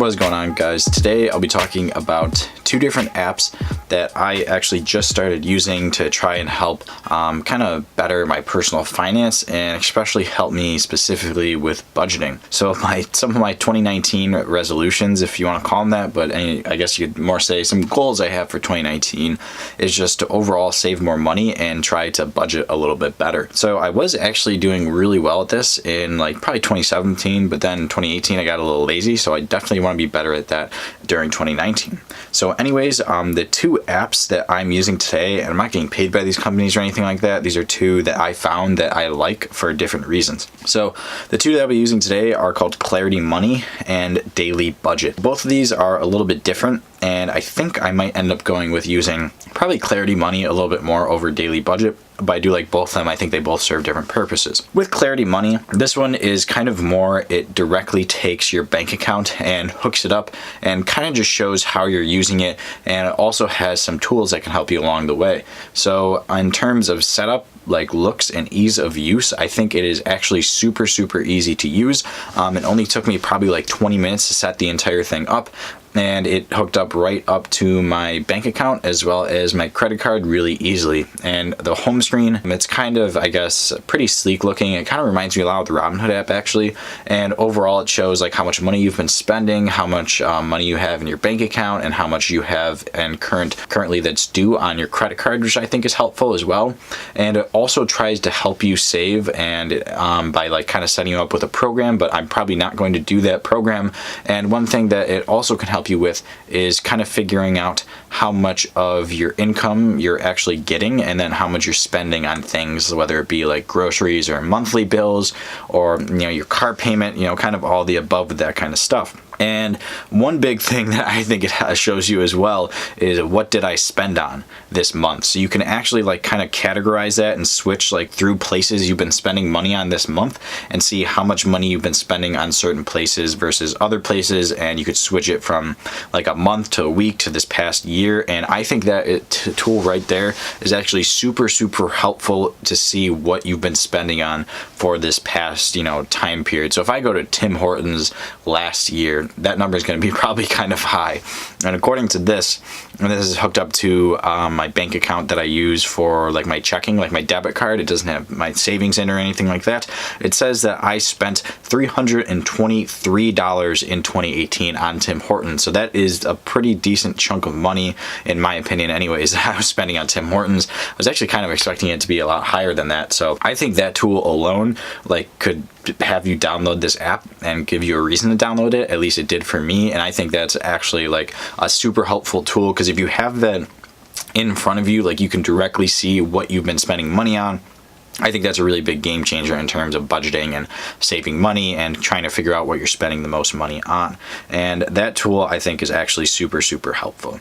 What is going on, guys? Today I'll be talking about two different apps that I actually just started using to try and help kind of better my personal finance and especially help me specifically with budgeting. So some of my 2019 resolutions, if you want to call them that, but I guess you could more say some goals I have for 2019 is just to overall save more money and try to budget a little bit better. So I was actually doing really well at this in probably 2017, but then 2018 I got a little lazy, so I definitely want to be better at that during 2019. So anyways, the two apps that I'm using today, and I'm not getting paid by these companies or anything like that, these are two that I found that I like for different reasons. So the two that I'll be using today are called Clarity Money and Daily Budget. Both of these are a little bit different, and I think I might end up going with using probably Clarity Money a little bit more over Daily Budget, but I do like both of them. I think they both serve different purposes. With Clarity Money, this one is kind of more, it directly takes your bank account and hooks it up and kind of just shows how you're using it, and it also has some tools that can help you along the way. So in terms of setup, like looks and ease of use, I think it is actually super easy to use. It only took me probably 20 minutes to set the entire thing up, and it hooked up right up to my bank account as well as my credit card really easily. And the home screen, it's kind of, I guess, pretty sleek looking. It kind of reminds me a lot of the Robinhood app actually, and overall it shows how much money you've been spending, how much money you have in your bank account, and how much you have and currently that's due on your credit card, which I think is helpful as well. And it also tries to help you save, and by kind of setting you up with a program, but I'm probably not going to do that program. And one thing that it also can help you with is kind of figuring out how much of your income you're actually getting and then how much you're spending on things, whether it be groceries or monthly bills or your car payment, kind of all the above, that kind of stuff. And one big thing that I think it shows you as well is what did I spend on this month. So you can actually kind of categorize that and switch through places you've been spending money on this month and see how much money you've been spending on certain places versus other places, and you could switch it from a month to a week to this past year. And I think that tool right there is actually super helpful to see what you've been spending on for this past time period. So if I go to Tim Hortons last year, that number is going to be probably kind of high. And according to this, and this is hooked up to my bank account that I use for my checking, my debit card. It doesn't have my savings in or anything like that. It says that I spent $323 in 2018 on Tim Hortons. So that is a pretty decent chunk of money, in my opinion anyways, that I was spending on Tim Hortons. I was actually kind of expecting it to be a lot higher than that. So I think that tool alone could have you download this app and give you a reason to download it. At least it did for me, and I think that's actually a super helpful tool, because if you have that in front of you, you can directly see what you've been spending money on. I think that's a really big game changer in terms of budgeting and saving money and trying to figure out what you're spending the most money on. And that tool I think is actually super helpful.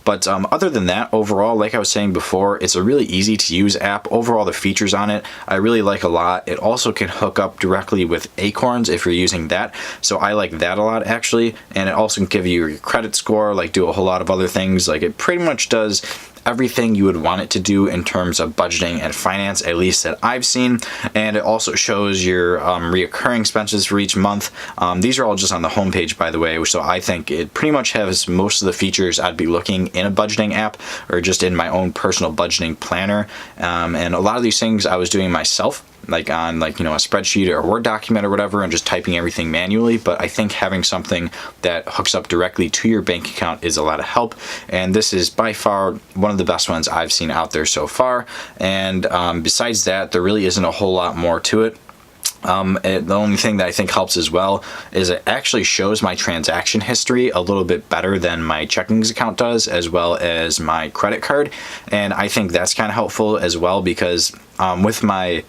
But other than that, overall, like I was saying before, it's a really easy to use app. Overall, the features on it I really like a lot. It also can hook up directly with Acorns if you're using that, so I like that a lot actually. And it also can give you your credit score, do a whole lot of other things. It pretty much does everything you would want it to do in terms of budgeting and finance, at least that I've seen. And it also shows your reoccurring expenses for each month. These are all just on the homepage, by the way, so I think it pretty much has most of the features I'd be looking in a budgeting app or just in my own personal budgeting planner. And a lot of these things I was doing myself, on a spreadsheet or a Word document or whatever, and just typing everything manually. But I think having something that hooks up directly to your bank account is a lot of help, and this is by far one of the best ones I've seen out there so far. And besides that, there really isn't a whole lot more to it. The only thing that I think helps as well is it actually shows my transaction history a little bit better than my checkings account does, as well as my credit card. And I think that's kind of helpful as well, because with my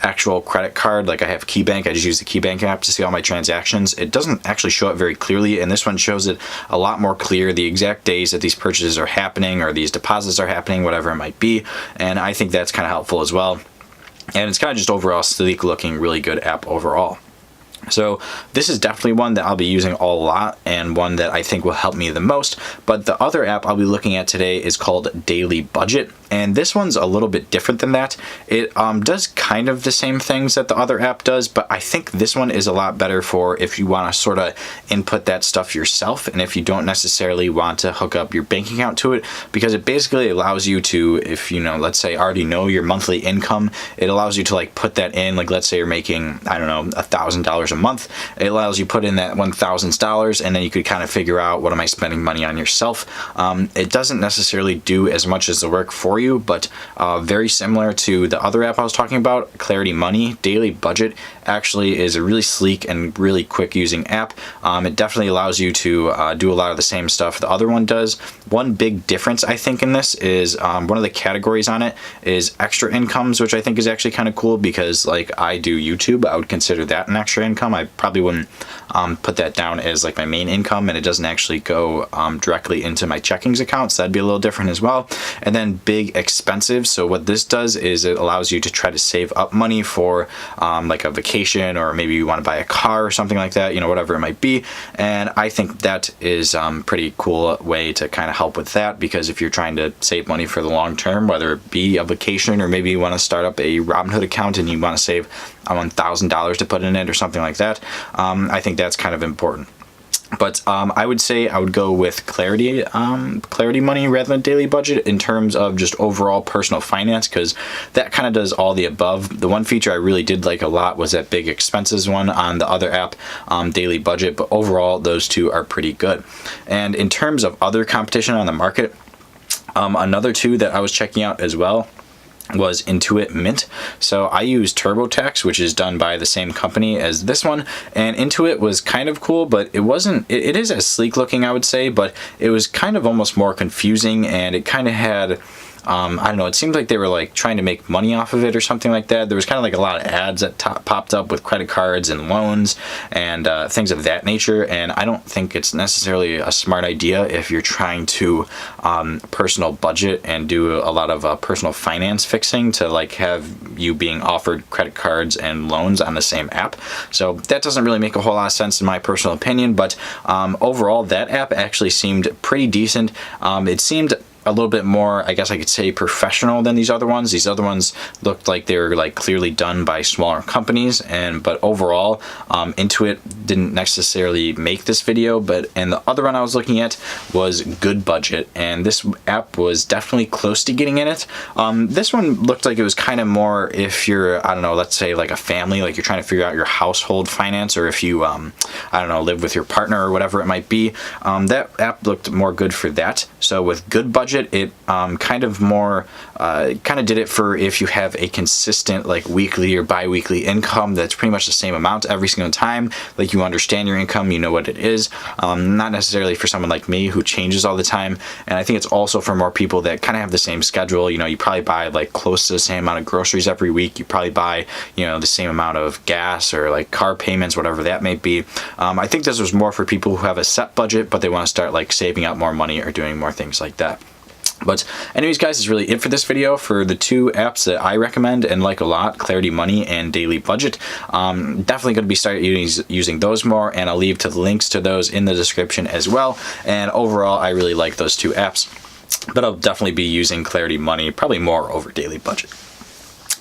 actual credit card, I have KeyBank, I just use the KeyBank app to see all my transactions. It doesn't actually show it very clearly, and this one shows it a lot more clear, the exact days that these purchases are happening or these deposits are happening, whatever it might be. And I think that's kind of helpful as well. And it's kind of just overall sleek looking, really good app overall. So this is definitely one that I'll be using a lot and one that I think will help me the most. But the other app I'll be looking at today is called Daily Budget. And this one's a little bit different than that. It does kind of the same things that the other app does, but I think this one is a lot better for if you want to sort of input that stuff yourself and if you don't necessarily want to hook up your bank account to it, because it basically allows you to, if you know, let's say already know your monthly income, it allows you to like put that in, like let's say you're making, I don't know, $1,000 a month. It allows you to put in that $1,000 and then you could kind of figure out, what am I spending money on yourself? It doesn't necessarily do as much as the work for you, but very similar to the other app I was talking about, Clarity Money. Daily Budget actually is a really sleek and really quick using app. It definitely allows you to do a lot of the same stuff the other one does. One big difference I think in this is one of the categories on it is extra incomes, which I think is actually kind of cool because like I do YouTube, I would consider that an extra income. I probably wouldn't put that down as like my main income, and it doesn't actually go directly into my checkings account, so that'd be a little different as well. And then big expensive. So what this does is it allows you to try to save up money for like a vacation, or maybe you want to buy a car or something like that, you know, whatever it might be. And I think that is pretty cool way to kind of help with that, because if you're trying to save money for the long term, whether it be a vacation or maybe you want to start up a Robinhood account and you want to save $1,000 to put in it or something like that, I think that's kind of important. But I would say I would go with Clarity Money rather than Daily Budget in terms of just overall personal finance, because that kind of does all the above. The one feature I really did like a lot was that big expenses one on the other app, Daily Budget, but overall those two are pretty good. And in terms of other competition on the market, another two that I was checking out as well was Intuit Mint. So I use TurboTax, which is done by the same company as this one, and Intuit was kind of cool, but it wasn't, it is as sleek looking, I would say, but it was kind of almost more confusing, and it kind of had I don't know, it seemed like they were like trying to make money off of it or something like that. There was kind of like a lot of ads that popped up with credit cards and loans and things of that nature, and I don't think it's necessarily a smart idea if you're trying to personal budget and do a lot of personal finance fixing to like have you being offered credit cards and loans on the same app. So that doesn't really make a whole lot of sense in my personal opinion, but overall that app actually seemed pretty decent. It seemed a little bit more, I guess I could say, professional than these other ones. These other ones looked like they were like clearly done by smaller companies, but overall Intuit didn't necessarily make this video. And the other one I was looking at was Good Budget, and this app was definitely close to getting in it. This one looked like it was kind of more if you're, I don't know, let's say like a family, like you're trying to figure out your household finance, or if you I don't know, live with your partner or whatever it might be. That app looked more good for that. So with Good Budget, it kind of did it for if you have a consistent like weekly or bi-weekly income that's pretty much the same amount every single time, like you understand your income, you know what it is. Not necessarily for someone like me who changes all the time. And I think it's also for more people that kind of have the same schedule. You know, you probably buy like close to the same amount of groceries every week. You probably buy, you know, the same amount of gas or like car payments, whatever that may be. I think this was more for people who have a set budget, but they want to start like saving up more money or doing more things like that. But anyways, guys, is really it for this video for the two apps that I recommend and like a lot, Clarity Money and Daily Budget. Definitely going to be starting using those more, and I'll leave the links to those in the description as well. And overall, I really like those two apps, but I'll definitely be using Clarity Money probably more over Daily Budget.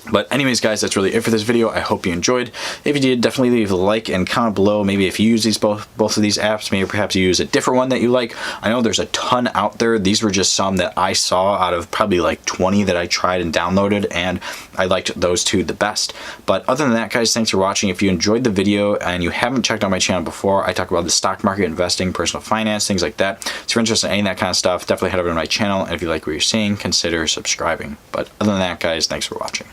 But anyways, guys, that's really it for this video. I hope you enjoyed. If you did, definitely leave a like and comment below. Maybe if you use these both of these apps, maybe perhaps you use a different one that you like. I know there's a ton out there. These were just some that I saw out of probably like 20 that I tried and downloaded, and I liked those two the best. But other than that, guys, thanks for watching. If you enjoyed the video and you haven't checked out my channel before, I talk about the stock market, investing, personal finance, things like that. So if you're interested in any of that kind of stuff, definitely head over to my channel. And if you like what you're seeing, consider subscribing. But other than that, guys, thanks for watching.